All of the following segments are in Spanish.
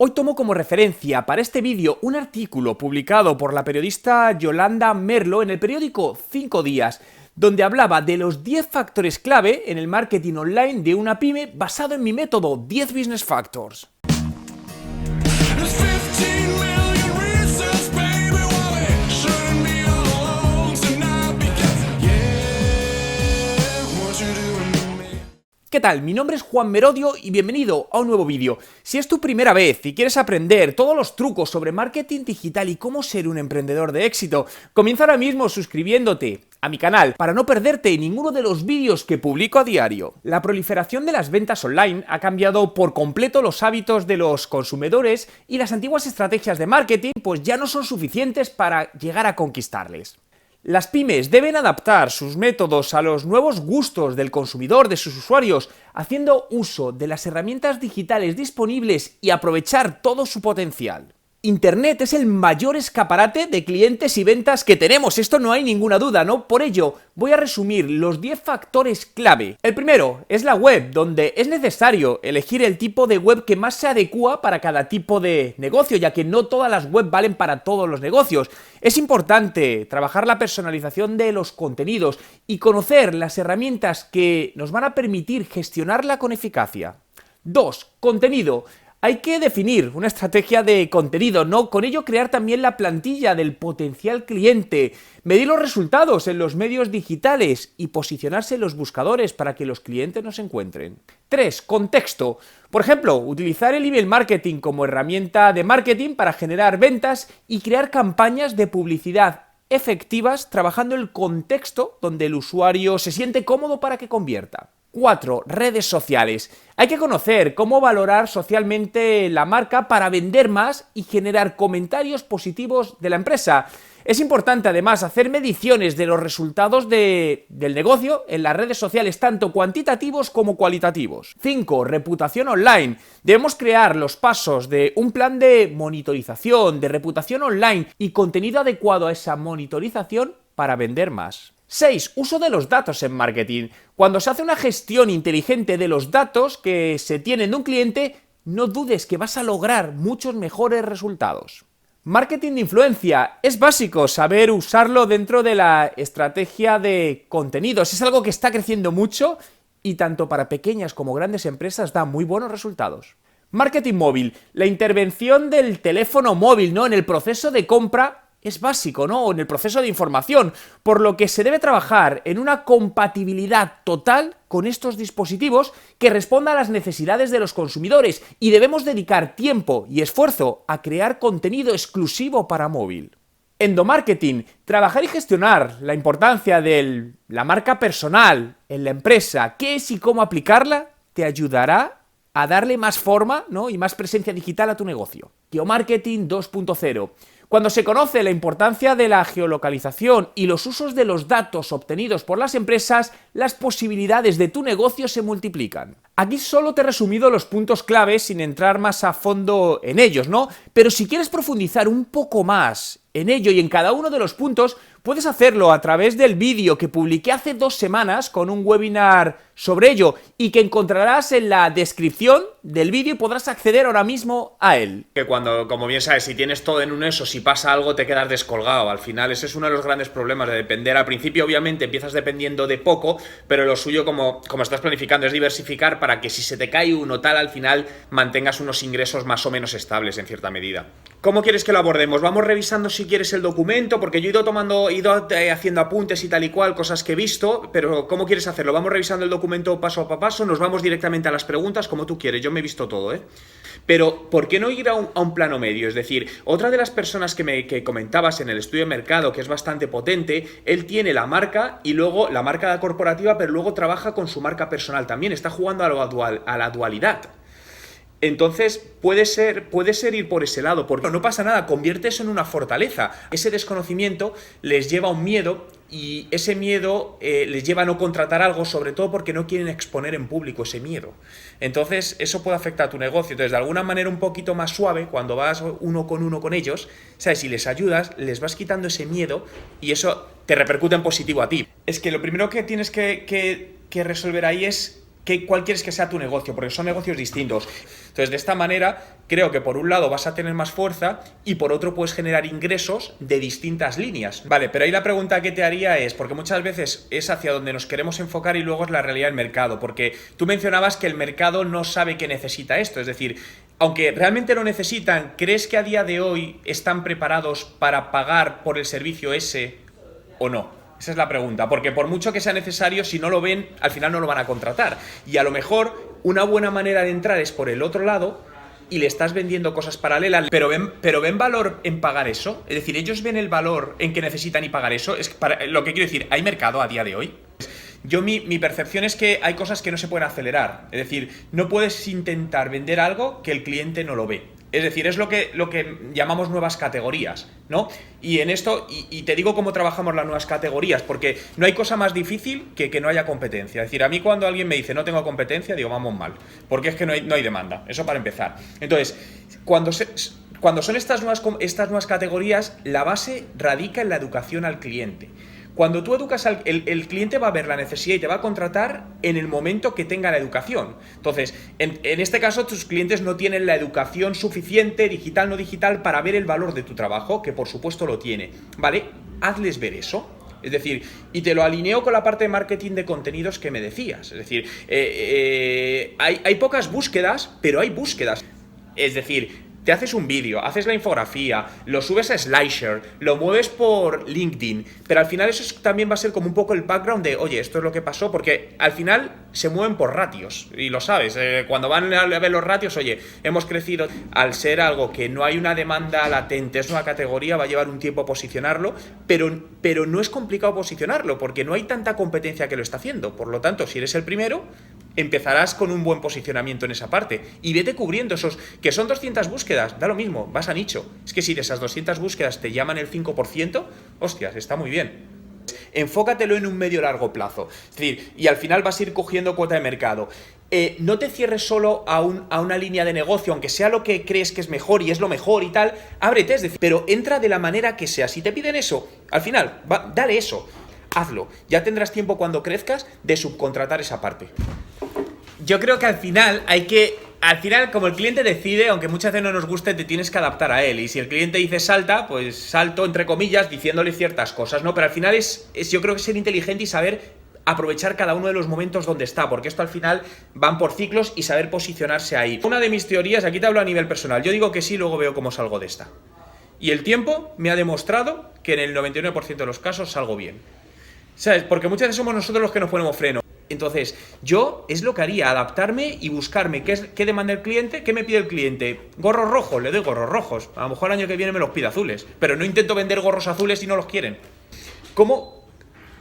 Hoy tomo como referencia para este vídeo un artículo publicado por la periodista Yolanda Merlo en el periódico 5 Días, donde hablaba de los 10 factores clave en el marketing online de una pyme basado en mi método 10 Business Factors. ¿Qué tal? Mi nombre es Juan Merodio y bienvenido a un nuevo vídeo. Si es tu primera vez y quieres aprender todos los trucos sobre marketing digital y cómo ser un emprendedor de éxito, comienza ahora mismo suscribiéndote a mi canal para no perderte ninguno de los vídeos que publico a diario. La proliferación de las ventas online ha cambiado por completo los hábitos de los consumidores y las antiguas estrategias de marketing pues ya no son suficientes para llegar a conquistarles. Las pymes deben adaptar sus métodos a los nuevos gustos del consumidor, de sus usuarios, haciendo uso de las herramientas digitales disponibles y aprovechar todo su potencial. Internet es el mayor escaparate de clientes y ventas que tenemos, esto no hay ninguna duda, ¿no? Por ello, voy a resumir los 10 factores clave. El primero es la web, donde es necesario elegir el tipo de web que más se adecua para cada tipo de negocio, ya que no todas las webs valen para todos los negocios. Es importante trabajar la personalización de los contenidos y conocer las herramientas que nos van a permitir gestionarla con eficacia. 2. Contenido. Hay que definir una estrategia de contenido, ¿no? Con ello crear también la plantilla del potencial cliente, medir los resultados en los medios digitales y posicionarse en los buscadores para que los clientes nos encuentren. 3. Contexto. Por ejemplo, utilizar el email marketing como herramienta de marketing para generar ventas y crear campañas de publicidad efectivas trabajando el contexto donde el usuario se siente cómodo para que convierta. 4. Redes sociales. Hay que conocer cómo valorar socialmente la marca para vender más y generar comentarios positivos de la empresa. Es importante además hacer mediciones de los resultados del negocio en las redes sociales, tanto cuantitativos como cualitativos. 5. Reputación online. Debemos crear los pasos de un plan de monitorización, de reputación online y contenido adecuado a esa monitorización para vender más. 6. Uso de los datos en marketing. Cuando se hace una gestión inteligente de los datos que se tienen de un cliente, no dudes que vas a lograr muchos mejores resultados. Marketing de influencia. Es básico saber usarlo dentro de la estrategia de contenidos. Es algo que está creciendo mucho y tanto para pequeñas como grandes empresas da muy buenos resultados. Marketing móvil. La intervención del teléfono móvil, ¿no? En el proceso de compra es básico, ¿no? En el proceso de información, por lo que se debe trabajar en una compatibilidad total con estos dispositivos que responda a las necesidades de los consumidores y debemos dedicar tiempo y esfuerzo a crear contenido exclusivo para móvil. Endomarketing, trabajar y gestionar la importancia de la marca personal en la empresa, qué es y cómo aplicarla, te ayudará a darle más forma, ¿no? Y más presencia digital a tu negocio. Geomarketing 2.0. Cuando se conoce la importancia de la geolocalización y los usos de los datos obtenidos por las empresas, las posibilidades de tu negocio se multiplican. Aquí solo te he resumido los puntos claves sin entrar más a fondo en ellos, ¿no? Pero si quieres profundizar un poco más en ello y en cada uno de los puntos, puedes hacerlo a través del vídeo que publiqué hace 2 semanas con un webinar sobre ello y que encontrarás en la descripción del vídeo y podrás acceder ahora mismo a él. Que cuando, como bien sabes, si tienes todo en un eso, si pasa algo te quedas descolgado. Al final ese es uno de los grandes problemas de depender. Al principio obviamente empiezas dependiendo de poco, pero lo suyo como estás planificando es diversificar para que si se te cae uno tal, al final mantengas unos ingresos más o menos estables en cierta medida. ¿Cómo quieres que lo abordemos? Vamos revisando si quieres el documento, porque yo he ido haciendo apuntes y tal y cual, cosas que he visto, pero ¿cómo quieres hacerlo? Vamos revisando el documento paso a paso, nos vamos directamente a las preguntas, como tú quieres, yo me he visto todo, ¿eh? Pero, ¿por qué no ir a un plano medio? Es decir, otra de las personas que comentabas en el estudio de mercado, que es bastante potente, él tiene la marca y luego la marca corporativa, pero luego trabaja con su marca personal también, está jugando a la dualidad. Entonces puede ser ir por ese lado, porque no pasa nada, convierte eso en una fortaleza. Ese desconocimiento les lleva a un miedo y ese miedo les lleva a no contratar algo, sobre todo porque no quieren exponer en público ese miedo. Entonces eso puede afectar a tu negocio. Entonces de alguna manera un poquito más suave, cuando vas uno con ellos, ¿sabes? Si les ayudas, les vas quitando ese miedo y eso te repercute en positivo a ti. Es que lo primero que tienes que resolver ahí es cuál quieres que sea tu negocio, porque son negocios distintos. Entonces, de esta manera, creo que por un lado vas a tener más fuerza y por otro puedes generar ingresos de distintas líneas. Vale, pero ahí la pregunta que te haría es, porque muchas veces es hacia donde nos queremos enfocar y luego es la realidad del mercado, porque tú mencionabas que el mercado no sabe que necesita esto, es decir, aunque realmente lo necesitan, ¿crees que a día de hoy están preparados para pagar por el servicio ese o no? Esa es la pregunta, porque por mucho que sea necesario, si no lo ven, al final no lo van a contratar. Y a lo mejor una buena manera de entrar es por el otro lado y le estás vendiendo cosas paralelas, pero ven valor en pagar eso. Es decir, ellos ven el valor en que necesitan y pagar eso. Lo que quiero decir, ¿hay mercado a día de hoy? Mi percepción es que hay cosas que no se pueden acelerar. Es decir, no puedes intentar vender algo que el cliente no lo ve. Es decir, es lo que llamamos nuevas categorías, ¿no? Y en esto, y te digo cómo trabajamos las nuevas categorías, porque no hay cosa más difícil que no haya competencia. Es decir, a mí cuando alguien me dice no tengo competencia, digo vamos mal, porque es que no hay demanda. Eso para empezar. Entonces, cuando son estas nuevas categorías, la base radica en la educación al cliente. Cuando tú educas el cliente va a ver la necesidad y te va a contratar en el momento que tenga la educación. Entonces, en este caso, tus clientes no tienen la educación suficiente, digital, no digital, para ver el valor de tu trabajo, que por supuesto lo tiene. ¿Vale? Hazles ver eso. Es decir, y te lo alineo con la parte de marketing de contenidos que me decías. Es decir, hay pocas búsquedas, pero hay búsquedas. Es decir, te haces un vídeo, haces la infografía, lo subes a SlideShare, lo mueves por LinkedIn, pero al final eso también va a ser como un poco el background de, oye, esto es lo que pasó, porque al final se mueven por ratios, y lo sabes, cuando van a ver los ratios, oye, hemos crecido, al ser algo que no hay una demanda latente, es una categoría, va a llevar un tiempo posicionarlo, pero no es complicado posicionarlo, porque no hay tanta competencia que lo está haciendo, por lo tanto, si eres el primero, empezarás con un buen posicionamiento en esa parte y vete cubriendo esos, que son 200 búsquedas, da lo mismo, vas a nicho. Es que si de esas 200 búsquedas te llaman el 5%, hostias, está muy bien. Enfócatelo en un medio largo plazo. Es decir, y al final vas a ir cogiendo cuota de mercado. No te cierres solo a una línea de negocio, aunque sea lo que crees que es mejor y es lo mejor y tal, ábrete, es decir, pero entra de la manera que sea. Si te piden eso, al final, dale eso, hazlo. Ya tendrás tiempo cuando crezcas de subcontratar esa parte. Yo creo que al final, como el cliente decide, aunque muchas veces no nos guste, te tienes que adaptar a él. Y si el cliente dice salta, pues salto entre comillas, diciéndole ciertas cosas, ¿no? Pero al final yo creo que ser inteligente y saber aprovechar cada uno de los momentos donde está, porque esto al final van por ciclos y saber posicionarse ahí. Una de mis teorías, aquí te hablo a nivel personal, yo digo que sí, luego veo cómo salgo de esta. Y el tiempo me ha demostrado que en el 99% de los casos salgo bien. ¿Sabes? Porque muchas veces somos nosotros los que nos ponemos freno. Entonces, yo es lo que haría, adaptarme y buscarme qué demanda el cliente, qué me pide el cliente. ¿Gorros rojos? Le doy gorros rojos. A lo mejor el año que viene me los pide azules, pero no intento vender gorros azules si no los quieren. ¿Cómo?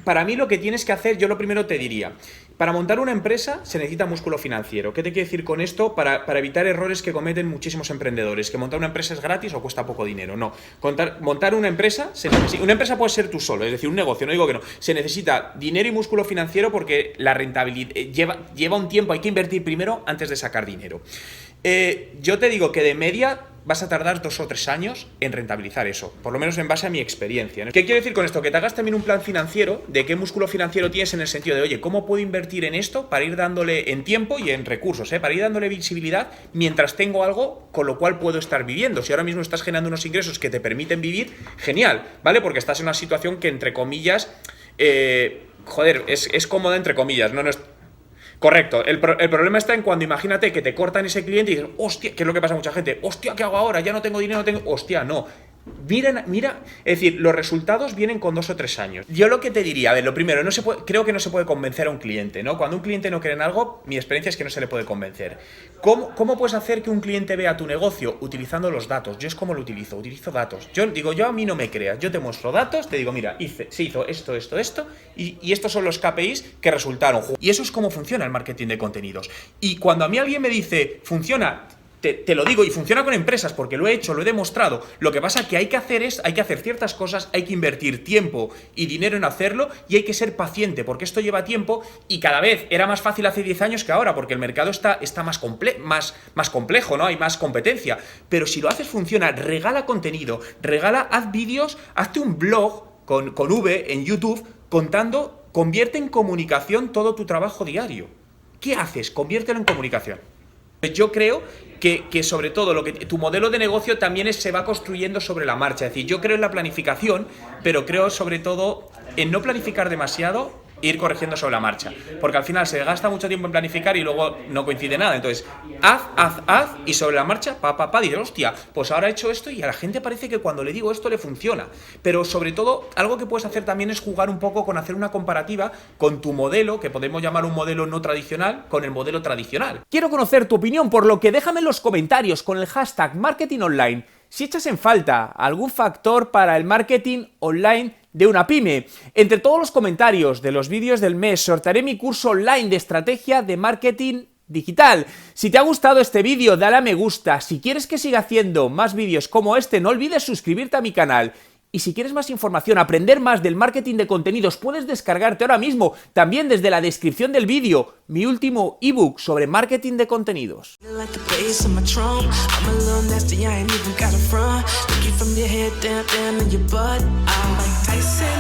Para mí lo que tienes que hacer, yo lo primero te diría, para montar una empresa se necesita músculo financiero. ¿Qué te quiero decir con esto? Para evitar errores que cometen muchísimos emprendedores, que montar una empresa es gratis o cuesta poco dinero. No, montar una empresa, una empresa puede ser tú solo, es decir, un negocio, no digo que no. Se necesita dinero y músculo financiero porque la rentabilidad lleva un tiempo, hay que invertir primero antes de sacar dinero. Yo te digo que de media vas a tardar 2 o 3 años en rentabilizar eso, por lo menos en base a mi experiencia, ¿no? ¿Qué quiero decir con esto? Que te hagas también un plan financiero de qué músculo financiero tienes en el sentido de, oye, ¿cómo puedo invertir en esto para ir dándole en tiempo y en recursos, para ir dándole visibilidad mientras tengo algo con lo cual puedo estar viviendo? Si ahora mismo estás generando unos ingresos que te permiten vivir, genial, ¿vale? Porque estás en una situación que, entre comillas, es cómoda, entre comillas, no es... Correcto, el problema está en cuando imagínate que te cortan ese cliente y dices, hostia, ¿qué es lo que pasa a mucha gente? Hostia, ¿qué hago ahora? Ya no tengo dinero, hostia, no. Mira, es decir, los resultados vienen con 2 o 3 años. Yo lo que te diría, a ver, lo primero, creo que no se puede convencer a un cliente, ¿no? Cuando un cliente no cree en algo, mi experiencia es que no se le puede convencer. ¿Cómo puedes hacer que un cliente vea tu negocio? Utilizando los datos. Yo es como lo utilizo datos. Yo a mí no me creas, yo te muestro datos, te digo, mira, se hizo esto, y estos son los KPIs que resultaron. Y eso es cómo funciona el marketing de contenidos. Y cuando a mí alguien me dice, funciona... Te lo digo, y funciona con empresas porque lo he hecho, lo he demostrado. Lo que pasa que hay que hacer ciertas cosas, hay que invertir tiempo y dinero en hacerlo y hay que ser paciente porque esto lleva tiempo y cada vez era más fácil hace 10 años que ahora porque el mercado está más complejo, ¿no? Hay más competencia. Pero si lo haces funciona, regala contenido, haz vídeos, hazte un blog con V en YouTube convierte en comunicación todo tu trabajo diario. ¿Qué haces? Conviértelo en comunicación. Yo creo que sobre todo tu modelo de negocio también se va construyendo sobre la marcha. Es decir, yo creo en la planificación, pero creo sobre todo en no planificar demasiado e ir corrigiendo sobre la marcha. Porque al final se gasta mucho tiempo en planificar y luego no coincide nada. Entonces, haz y sobre la marcha, diré, hostia, pues ahora he hecho esto y a la gente parece que cuando le digo esto le funciona. Pero sobre todo, algo que puedes hacer también es jugar un poco con hacer una comparativa con tu modelo, que podemos llamar un modelo no tradicional, con el modelo tradicional. Quiero conocer tu opinión, por lo que déjame en los comentarios con el hashtag marketing online si echas en falta algún factor para el marketing online de una pyme. Entre todos los comentarios de los vídeos del mes sortearé mi curso online de estrategia de marketing digital. Si te ha gustado este vídeo, dale a me gusta. Si quieres que siga haciendo más vídeos como este, no olvides suscribirte a mi canal. Y si quieres más información, aprender más del marketing de contenidos, puedes descargarte ahora mismo, también desde la descripción del vídeo, mi último ebook sobre marketing de contenidos. Tyson.